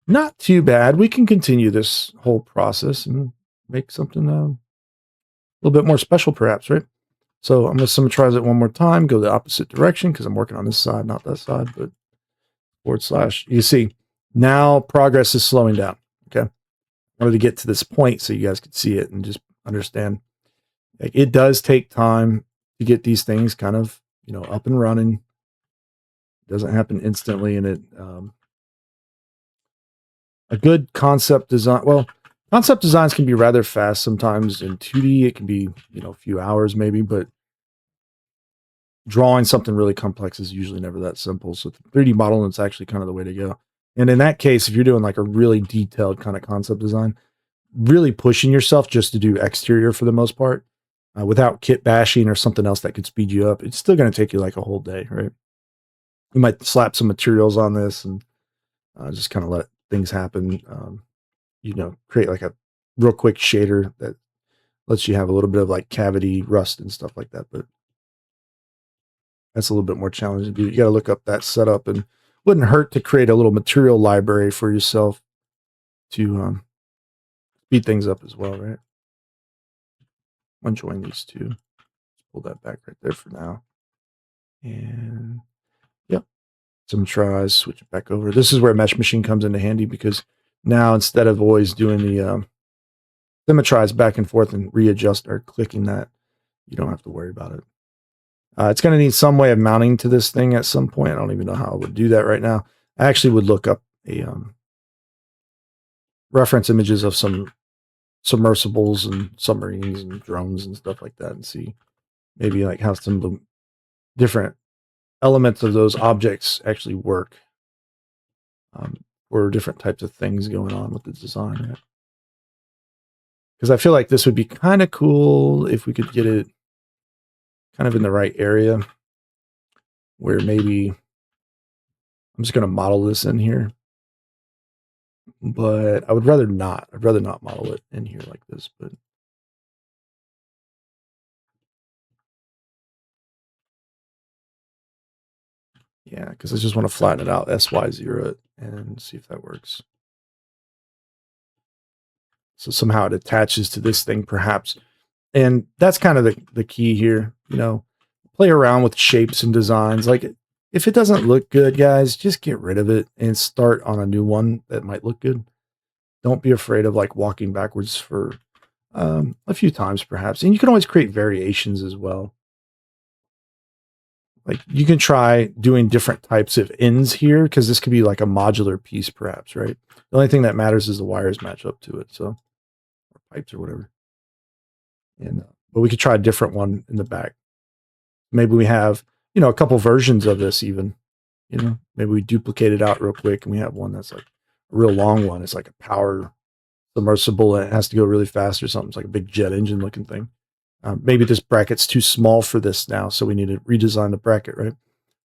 Not too bad. We can continue this whole process and make something a little bit more special, perhaps, right? So I'm going to symmetrize it one more time, go the opposite direction because I'm working on this side, not that side, but /. You see, now progress is slowing down. Okay. I wanted to get to this point so you guys could see it and just understand. Like, it does take time to get these things kind of, up and running. It doesn't happen instantly, and it a good concept design. Well, concept designs can be rather fast sometimes. In 2D, it can be a few hours maybe, but drawing something really complex is usually never that simple. So 3D modeling is actually kind of the way to go. And in that case, if you're doing like a really detailed kind of concept design, really pushing yourself just to do exterior for the most part, without kit bashing or something else that could speed you up, it's still going to take you like a whole day, right? You might slap some materials on this and just kind of let things happen. Create like a real quick shader that lets you have a little bit of like cavity rust and stuff like that. But that's a little bit more challenging. You got to look up that setup, and wouldn't hurt to create a little material library for yourself to speed things up as well, right? I'm join these two. Let's pull that back right there for now. And yep, some tries, switch it back over. This is where Mesh Machine comes into handy because now instead of always doing the symmetrize back and forth and readjust or clicking that, you don't have to worry about it. It's going to need some way of mounting to this thing at some point. I don't even know how I would do that right now. I actually would look up a reference images of some submersibles and submarines and drones and stuff like that and see maybe like how some of the different elements of those objects actually work, or different types of things going on with the design. Right? Because I feel like this would be kind of cool if we could get it kind of in the right area where maybe I'm just going to model this in here, but I would rather not. I'd rather not model it in here like this, but yeah, because I just want to flatten it out, SY0 it, and see if that works. So somehow it attaches to this thing, perhaps. And that's kind of the key here, play around with shapes and designs. Like, if it doesn't look good, guys, just get rid of it and start on a new one that might look good. Don't be afraid of like walking backwards for a few times, perhaps. And you can always create variations as well. Like, you can try doing different types of ends here because this could be like a modular piece, perhaps, right? The only thing that matters is the wires match up to it, so, or pipes or whatever. And but we could try a different one in the back. Maybe we have, a couple versions of this even. Maybe we duplicate it out real quick and we have one that's like a real long one. It's like a power submersible and it has to go really fast or something. It's like a big jet engine looking thing. Maybe this bracket's too small for this now, so we need to redesign the bracket, right?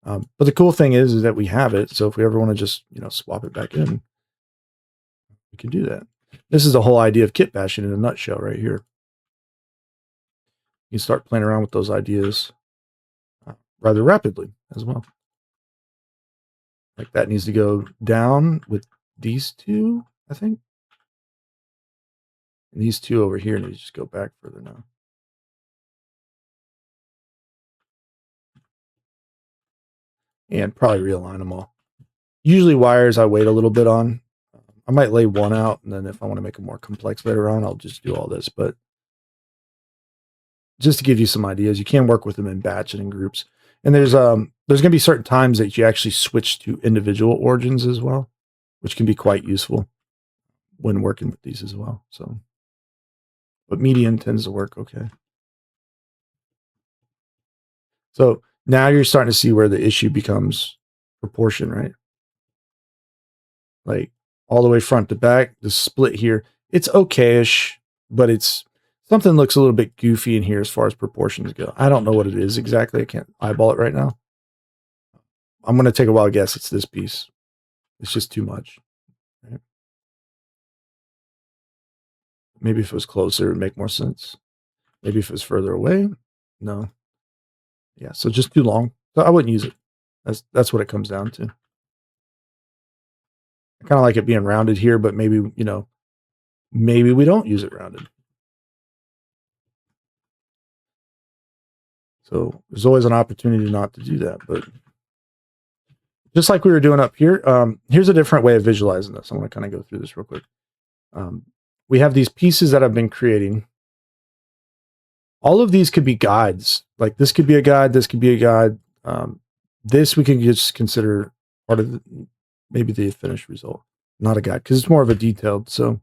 But the cool thing is that we have it. So if we ever want to just, swap it back in, we can do that. This is the whole idea of kit bashing in a nutshell right here. You can start playing around with those ideas rather rapidly as well. Like, that needs to go down with these two, I think. And these two over here need to just go back further now. And probably realign them all. Usually wires I wait a little bit on. I might lay one out, and then if I want to make it more complex later on, I'll just do all this. But just to give you some ideas, you can work with them in batch and in groups. And there's going to be certain times that you actually switch to individual origins as well, which can be quite useful when working with these as well. So but median tends to work okay. So now you're starting to see where the issue becomes proportion, right? Like all the way front to back, the split here, it's okayish, but it's something looks a little bit goofy in here as far as proportions go. I don't know what it is exactly. I can't eyeball it right now. I'm going to take a wild guess. It's this piece. It's just too much. Right? Maybe if it was closer, it would make more sense. Maybe if it was further away. No. Yeah, so just too long. So I wouldn't use it. That's what it comes down to. I kind of like it being rounded here, but maybe, maybe we don't use it rounded. So there's always an opportunity not to do that. But just like we were doing up here, here's a different way of visualizing this. I want to kind of go through this real quick. We have these pieces that I've been creating. All of these could be guides. Like this could be a guide. This could be a guide. This we can just consider part of maybe the finished result, not a guide, because it's more of a detailed. So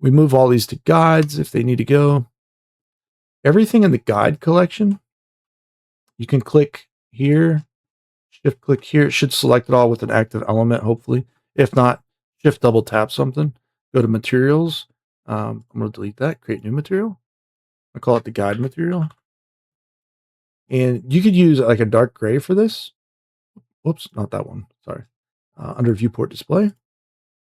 we move all these to guides if they need to go. Everything in the guide collection, you can click here, shift click here. It should select it all with an active element, hopefully. If not, shift double tap something. Go to materials. I'm going to delete that, create new material. I call it the guide material. And you could use like a dark gray for this. Whoops, not that one. Sorry. Under viewport display,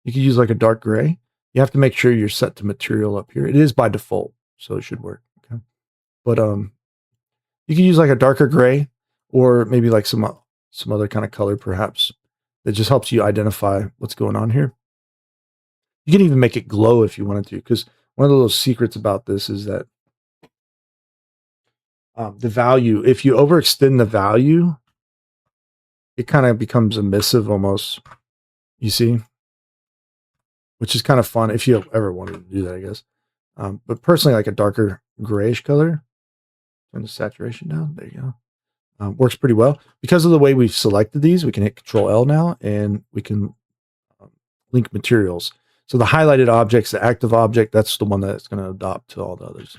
you could use like a dark gray. You have to make sure you're set to material up here. It is by default, so it should work. Okay. But you can use like a darker gray or maybe like some other kind of color perhaps that just helps you identify what's going on here. You can even make it glow if you wanted to, because one of the little secrets about this is that the value, if you overextend the value, it kind of becomes emissive almost, you see, which is kind of fun if you ever wanted to do that, I guess. But personally, like a darker grayish color, turn the saturation down. There you go. Works pretty well. Because of the way we've selected these, we can hit Control L now, and we can link materials. So the highlighted objects, the active object, that's the one that's going to adopt to all the others.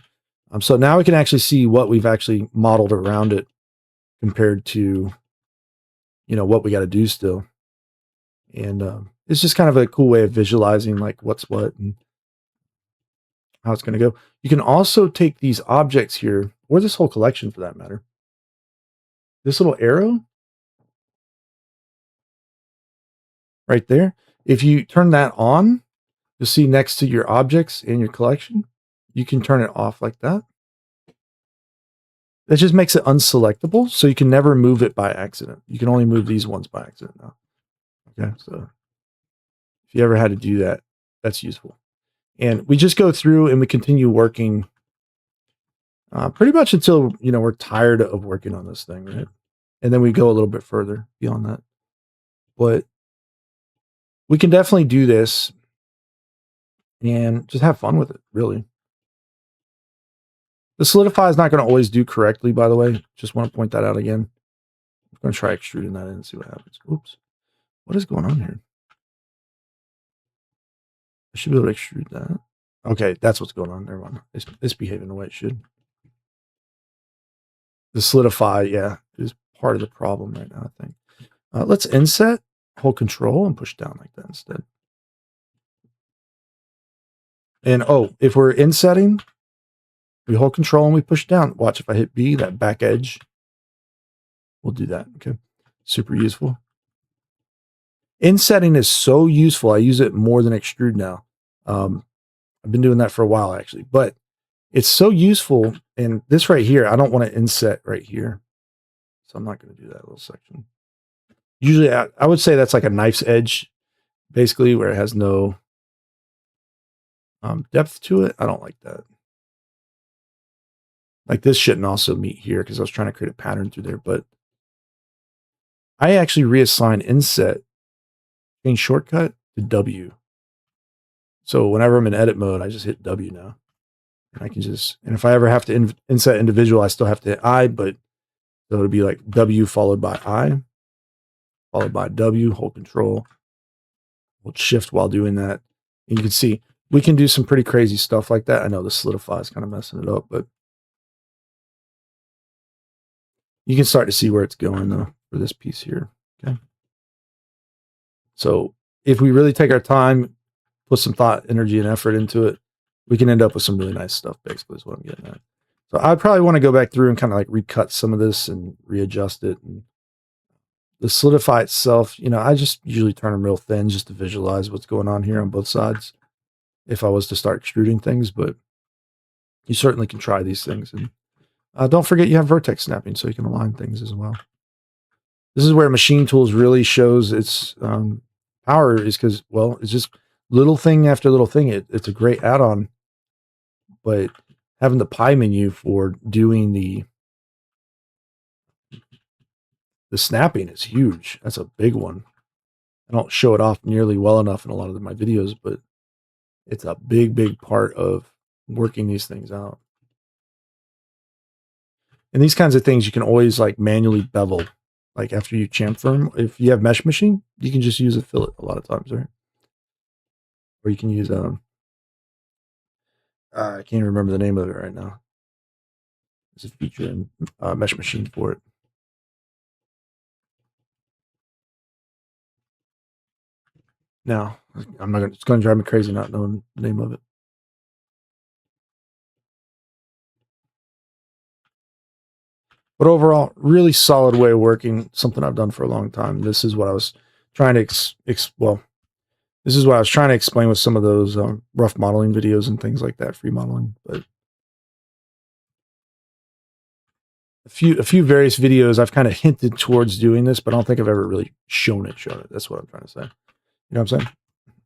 So now we can actually see what we've actually modeled around it compared to, what we got to do still. And it's just kind of a cool way of visualizing like what's what and how it's going to go. You can also take these objects here, or this whole collection for that matter. This little arrow right there, if you turn that on, you'll see next to your objects in your collection, you can turn it off like that. That just makes it unselectable, so you can never move it by accident. You can only move these ones by accident now. Okay, so if you ever had to do that, that's useful. And we just go through and we continue working pretty much until, we're tired of working on this thing, right? And then we go a little bit further beyond that. But we can definitely do this and just have fun with it, really. The solidify is not going to always do correctly, by the way. Just want to point that out again. I'm going to try extruding that in and see what happens. Oops. What is going on here? I should be able to extrude that. Okay, that's what's going on. Never mind. It's behaving the way it should. The solidify, yeah, is part of the problem right now, I think. Let's inset, hold control, and push down like that instead. And if we're insetting, we hold control and we push down. Watch if I hit B, that back edge. We'll do that. Okay. Super useful. Insetting is so useful. I use it more than extrude now. I've been doing that for a while actually, but it's so useful. And this right here, I don't want to inset right here. So I'm not going to do that little section. Usually I would say that's like a knife's edge, basically, where it has no depth to it. I don't like that. Like this shouldn't also meet here because I was trying to create a pattern through there, but I actually reassign inset, change shortcut to W. So whenever I'm in edit mode, I just hit W now. And I can just, and if I ever have to inset individual, I still have to hit I, but so it'll be like W followed by I, followed by W, hold control, hold shift while doing that. And you can see we can do some pretty crazy stuff like that. I know the solidify is kind of messing it up, but you can start to see where it's going though for this piece here. Okay. So if we really take our time, put some thought, energy, and effort into it, we can end up with some really nice stuff, basically, is what I'm getting at. So I probably want to go back through and kind of like recut some of this and readjust it. And the solidify itself, I just usually turn them real thin just to visualize what's going on here on both sides if I was to start extruding things, but you certainly can try these things. And don't forget you have vertex snapping so you can align things as well. This is where machine tools really shows its power, is because, well, it's just little thing after little thing. It's a great add-on, but having the pie menu for doing the snapping is huge. That's a big one. I don't show it off nearly well enough in a lot of my videos, but it's a big, big part of working these things out. And these kinds of things you can always like manually bevel. Like after you chamfer them, if you have mesh machine, you can just use a fillet a lot of times, right? Or you can use I can't remember the name of it right now. There's a feature in mesh machine for it. Now, it's going to drive me crazy not knowing the name of it. But overall, really solid way of working, something I've done for a long time. This is what I was trying to this is what I was trying to explain with some of those rough modeling videos and things like that, free modeling. But a few various videos, I've kind of hinted towards doing this, but I don't think I've ever really shown it. That's what I'm trying to say. You know what I'm saying?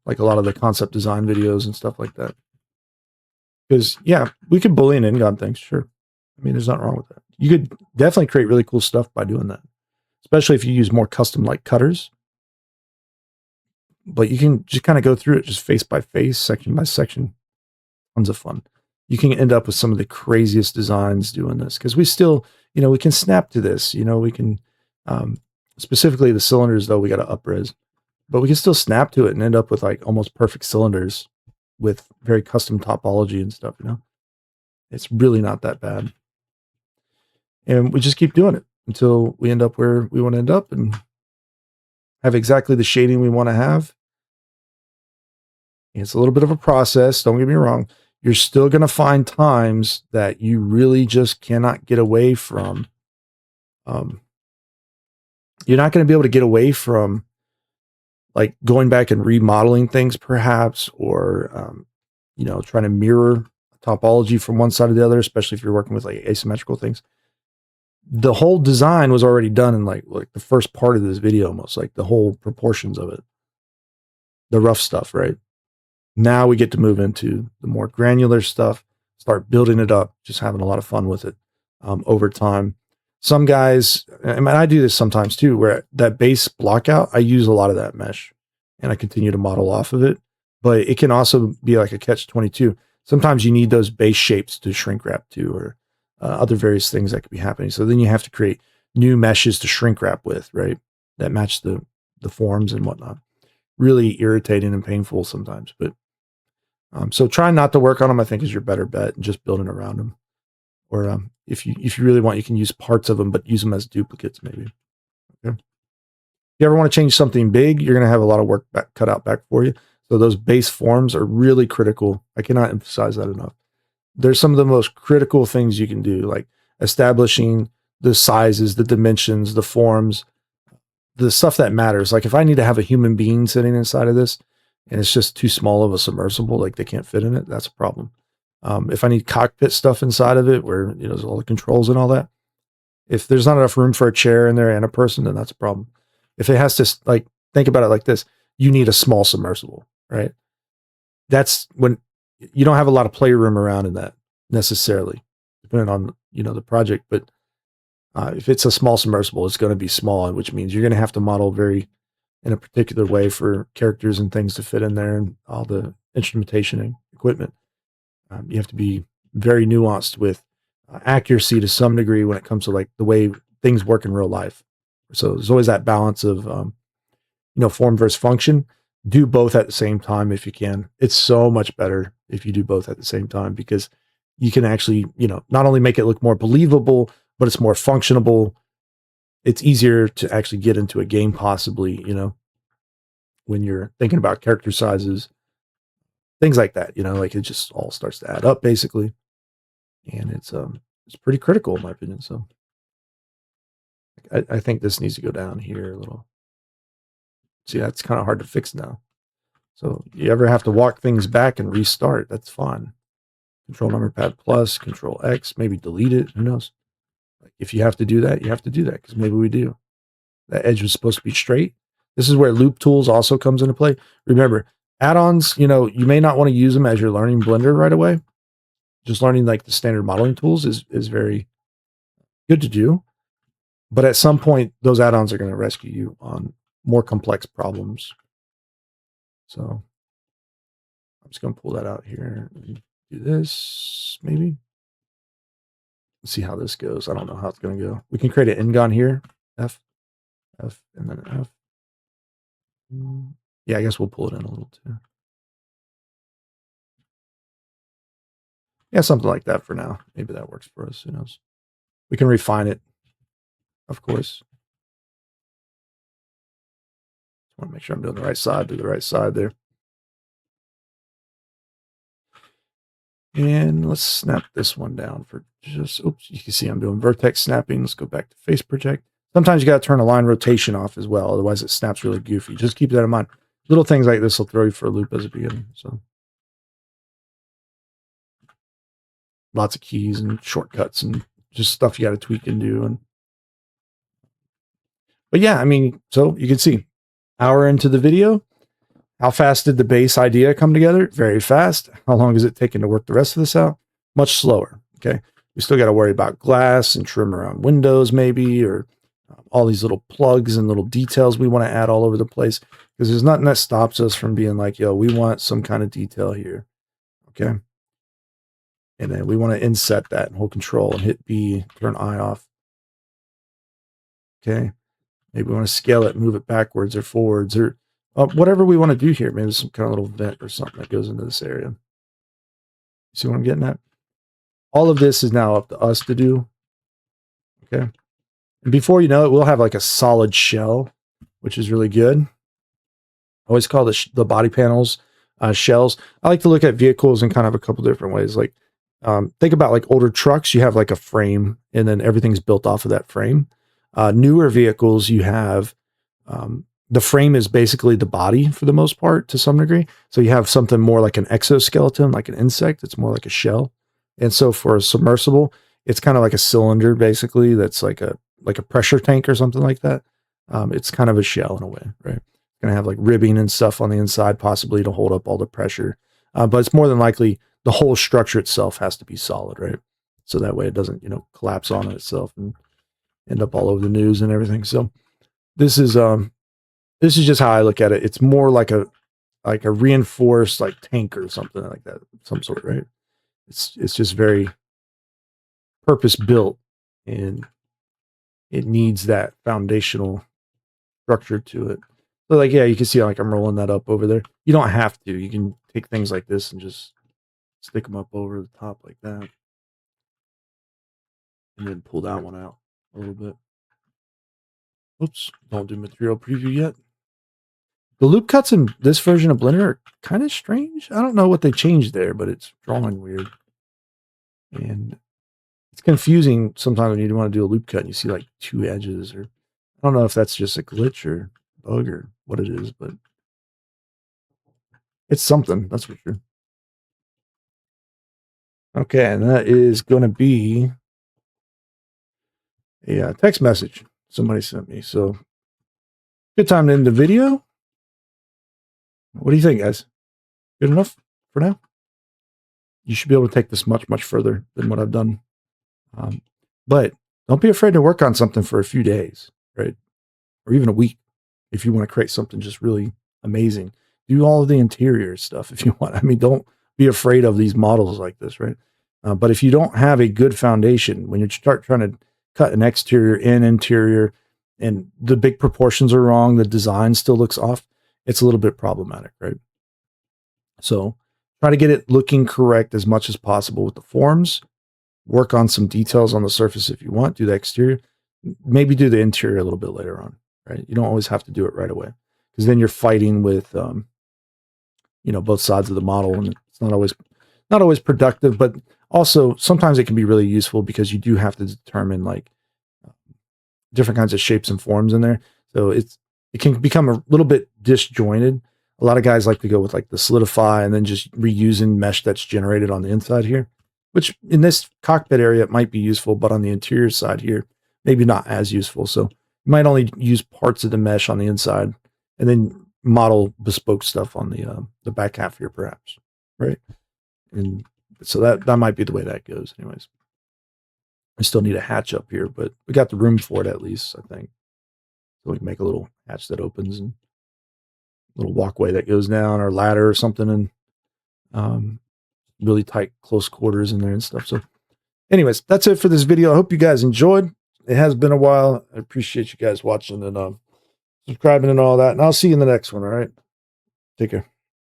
Like a lot of the concept design videos and stuff like that. Because, yeah, we could Boolean in-gun things, sure. I mean, there's nothing wrong with that. You could definitely create really cool stuff by doing that, especially if you use more custom like cutters. But you can just kind of go through it just face by face, section by section. Tons of fun. You can end up with some of the craziest designs doing this because we still, we can snap to this. We can, specifically the cylinders, though, we got to up-res. But we can still snap to it and end up with like almost perfect cylinders with very custom topology and stuff, It's really not that bad. And we just keep doing it until we end up where we want to end up and have exactly the shading we want to have. It's a little bit of a process. Don't get me wrong. You're still going to find times that you really just cannot get away from. You're not going to be able to get away from like going back and remodeling things perhaps, or, trying to mirror topology from one side to the other, especially if you're working with like asymmetrical things. The whole design was already done in like the first part of this video, almost like the whole proportions of it, the rough stuff, right? Now we get to move into the more granular stuff, start building it up, just having a lot of fun with it over time. Some guys, I do this sometimes too, where that base block out, I use a lot of that mesh and I continue to model off of it, but it can also be like a catch-22. Sometimes you need those base shapes to shrink wrap to, or other various things that could be happening. So then you have to create new meshes to shrink wrap with, right? That match the forms and whatnot. Really irritating and painful sometimes, but so trying not to work on them, I think, is your better bet, and just building around them. Or if you really want, you can use parts of them, but use them as duplicates maybe. Okay. If you ever want to change something big, you're going to have a lot of work cut out back for you. So those base forms are really critical. I cannot emphasize that enough. There's some of the most critical things you can do, like establishing the sizes, the dimensions, the forms, the stuff that matters. Like if I need to have a human being sitting inside of this and it's just too small of a submersible, like they can't fit in it, that's a problem. If I need cockpit stuff inside of it where, there's all the controls and all that, if there's not enough room for a chair in there and a person, then that's a problem. If it has to, like, think about it like this, you need a small submersible, right? That's when you don't have a lot of playroom around in that necessarily, depending on, the project. But if it's a small submersible, it's going to be small, which means you're going to have to model in a particular way for characters and things to fit in there and all the instrumentation and equipment. You have to be very nuanced with accuracy to some degree when it comes to like the way things work in real life. So there's always that balance of, form versus function. do both at the same time if you can. It's so much better if you do both at the same time, because you can actually, not only make it look more believable, but it's more functionable. It's easier to actually get into a game, possibly, when you're thinking about character sizes, things like that, like it just all starts to add up basically. And it's pretty critical in my opinion. So I think this needs to go down here a little. See, that's kind of hard to fix now. So you ever have to walk things back and restart, that's fine. Control number pad plus, control X, maybe delete it. Who knows? Like if you have to do that, you have to do that, because maybe we do. That edge was supposed to be straight. This is where loop tools also comes into play. Remember, add-ons, you may not want to use them as you're learning Blender right away. Just learning like the standard modeling tools is very good to do. But at some point, those add-ons are going to rescue you on more complex problems. So I'm just going to pull that out here and do this, maybe. Let's see how this goes. I don't know how it's going to go. We can create an Ngon here. F, F, and then an F. Yeah, I guess we'll pull it in a little too. Yeah, something like that for now. Maybe that works for us. Who knows? We can refine it, of course. Just want to make sure I'm doing the right side. Do the right side there. And let's snap this one down for just, oops, you can see I'm doing vertex snapping. Let's go back to face project. Sometimes you got to turn a line rotation off as well. Otherwise it snaps really goofy. Just keep that in mind. Little things like this will throw you for a loop as a beginner. So lots of keys and shortcuts and just stuff you got to tweak and do. But yeah, I mean, so you can see hour into the video, how fast did the base idea come together? Very fast. How long is it taking to work the rest of this out? Much slower. Okay. We still got to worry about glass and trim around windows maybe, or all these little plugs and little details we want to add all over the place, because there's nothing that stops us from being like, yo, we want some kind of detail here. Okay. And then we want to inset that and hold control and hit B, turn I off. Okay. Maybe we want to scale it, move it backwards or forwards, or whatever we want to do here. Maybe some kind of little vent or something that goes into this area. See what I'm getting at? All of this is now up to us to do. Okay. And before you know it, we'll have like a solid shell, which is really good. I always call the body panels shells. I like to look at vehicles in kind of a couple different ways. Like think about like older trucks, you have like a frame and then everything's built off of that frame. Newer vehicles, you have the frame is basically the body for the most part to some degree. So you have something more like an exoskeleton, like an insect. It's more like a shell. And so for a submersible, it's kind of like a cylinder basically that's like a pressure tank or something like that. It's kind of a shell in a way, right? It's going to have like ribbing and stuff on the inside possibly to hold up all the pressure. But it's more than likely the whole structure itself has to be solid, right? So that way it doesn't, collapse on itself and end up all over the news and everything. So this is just how I look at it. It's more like a reinforced like tank or something like that, some sort, right? It's just very purpose built, and it needs that foundational structure to it. So like, yeah, you can see like I'm rolling that up over there. You don't have to. You can take things like this and just stick them up over the top like that. And then pull that one out a little bit. Oops, don't do material preview yet. The loop cuts in this version of Blender are kind of strange. I don't know what they changed there, but it's drawing weird. And it's confusing sometimes when you want to do a loop cut and you see like two edges, or I don't know if that's just a glitch or bug or what it is, but it's something, that's for sure. Okay, and that is going to be a text message somebody sent me. So good time to end the video. What do you think, guys? Good enough for now? You should be able to take this much, much further than what I've done. But don't be afraid to work on something for a few days, right? Or even a week if you want to create something just really amazing. Do all of the interior stuff if you want. I mean, don't be afraid of these models like this, right? But if you don't have a good foundation, when you start trying to cut an exterior and interior and the big proportions are wrong, the design still looks off, it's a little bit problematic, right? So try to get it looking correct as much as possible with the forms. Work on some details on the surface if you want. Do the exterior. Maybe do the interior a little bit later on, right? You don't always have to do it right away, because then you're fighting with, both sides of the model, and it's not always productive. But also sometimes it can be really useful because you do have to determine like different kinds of shapes and forms in there. So it can become a little bit disjointed. A lot of guys like to go with like the solidify and then just reusing mesh that's generated on the inside here, which in this cockpit area it might be useful, but on the interior side here, maybe not as useful. So you might only use parts of the mesh on the inside and then model bespoke stuff on the back half here, perhaps, right? And so that might be the way that goes. Anyways, I still need a hatch up here, but we got the room for it at least, I think. So we can make a little hatch that opens and a little walkway that goes down, or ladder or something, and really tight, close quarters in there and stuff. So anyways, that's it for this video. I hope you guys enjoyed. It has been a while. I appreciate you guys watching and subscribing and all that. And I'll see you in the next one. All right. Take care.